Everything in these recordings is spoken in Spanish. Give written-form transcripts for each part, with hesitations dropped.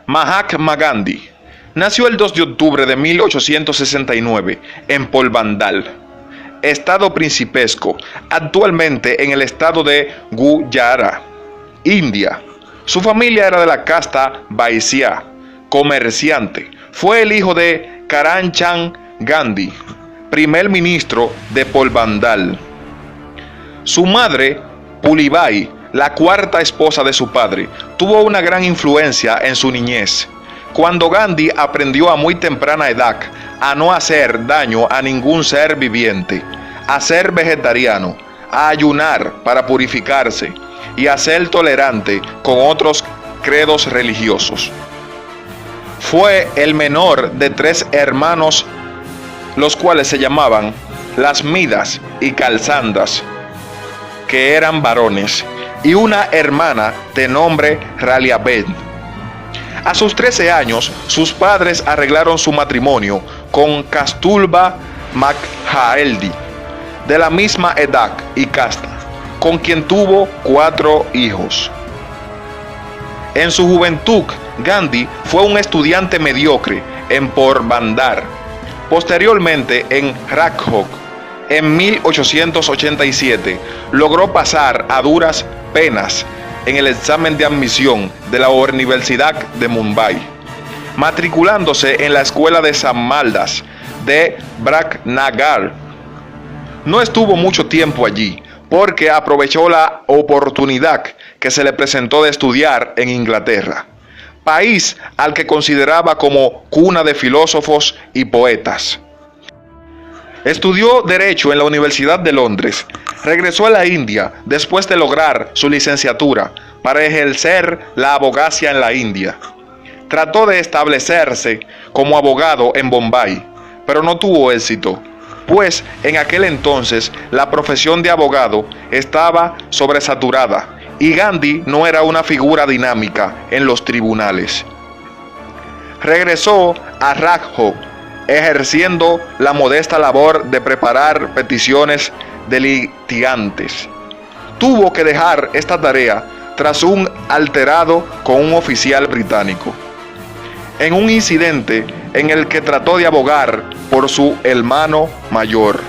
Mahatma Gandhi nació el 2 de octubre de 1869 en Porbandar, estado principesco, actualmente en el estado de Gujarat, India. Su familia era de la casta Vaisya, comerciante. Fue el hijo de Karamchand Gandhi, primer ministro de Porbandar. Su madre, Pulibai, la cuarta esposa de su padre, tuvo una gran influencia en su niñez, cuando Gandhi aprendió a muy temprana edad a no hacer daño a ningún ser viviente, a ser vegetariano, a ayunar para purificarse y a ser tolerante con otros credos religiosos. Fue el menor de 3 hermanos, los cuales se llamaban Lasmidas y Kalsandas, que eran varones, y una hermana de nombre Raliabed. A sus 13 años, sus padres arreglaron su matrimonio con Kasturba Mukherjee, de la misma edad y casta, con quien tuvo 4 hijos. En su juventud, Gandhi fue un estudiante mediocre en Porbandar. Posteriormente, en Rajkot, en 1887, logró pasar a duras penas en el examen de admisión de la Universidad de Mumbai, matriculándose en la escuela de San Maldas de Brahmnagar. No estuvo mucho tiempo allí, porque aprovechó la oportunidad que se le presentó de estudiar en Inglaterra, país al que consideraba como cuna de filósofos y poetas. Estudió Derecho en la Universidad de Londres. Regresó a la India después de lograr su licenciatura para ejercer la abogacía en la India. Trató de establecerse como abogado en Bombay, pero no tuvo éxito, pues en aquel entonces la profesión de abogado estaba sobresaturada y Gandhi no era una figura dinámica en los tribunales. Regresó a Rajkot, ejerciendo la modesta labor de preparar peticiones de litigantes. Tuvo que dejar esta tarea tras un alterado con un oficial británico, en un incidente en el que trató de abogar por su hermano mayor.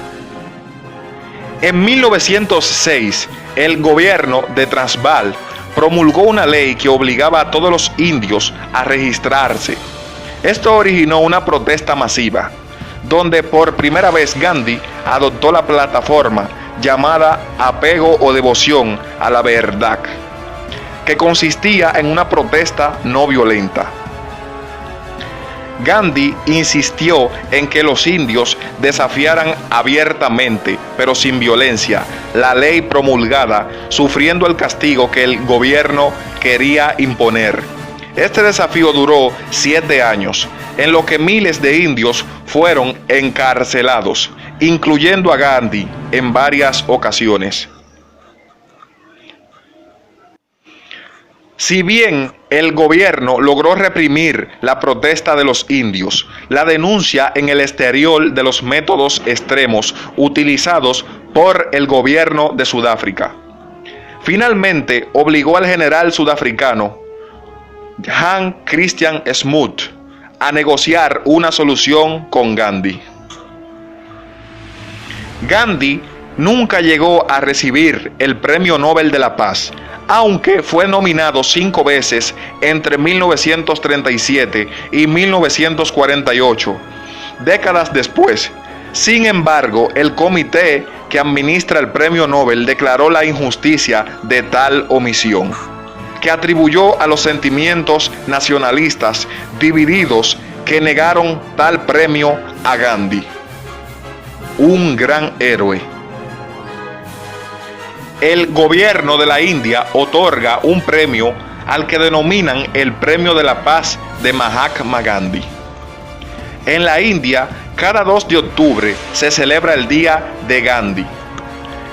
En 1906, el gobierno de Transvaal promulgó una ley que obligaba a todos los indios a registrarse. Esto originó una protesta masiva, donde por primera vez Gandhi adoptó la plataforma llamada apego o devoción a la verdad, que consistía en una protesta no violenta. Gandhi insistió en que los indios desafiaran abiertamente, pero sin violencia, la ley promulgada, sufriendo el castigo que el gobierno quería imponer. Este desafío duró 7 años, en lo que miles de indios fueron encarcelados, incluyendo a Gandhi en varias ocasiones. Si bien el gobierno logró reprimir la protesta de los indios, la denuncia en el exterior de los métodos extremos utilizados por el gobierno de Sudáfrica, finalmente obligó al general sudafricano Hans Christian Smoot a negociar una solución con Gandhi. Gandhi nunca llegó a recibir el Premio Nobel de la Paz, aunque fue nominado 5 veces entre 1937 y 1948, décadas después. Sin embargo, el comité que administra el Premio Nobel declaró la injusticia de tal omisión, que atribuyó a los sentimientos nacionalistas divididos que negaron tal premio a Gandhi, un gran héroe. El gobierno de la India otorga un premio al que denominan el Premio de la Paz de Mahatma Gandhi. En la India, cada 2 de octubre se celebra el Día de Gandhi.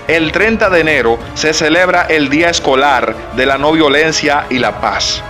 El 30 de enero se celebra el Día Escolar de la No Violencia y la Paz.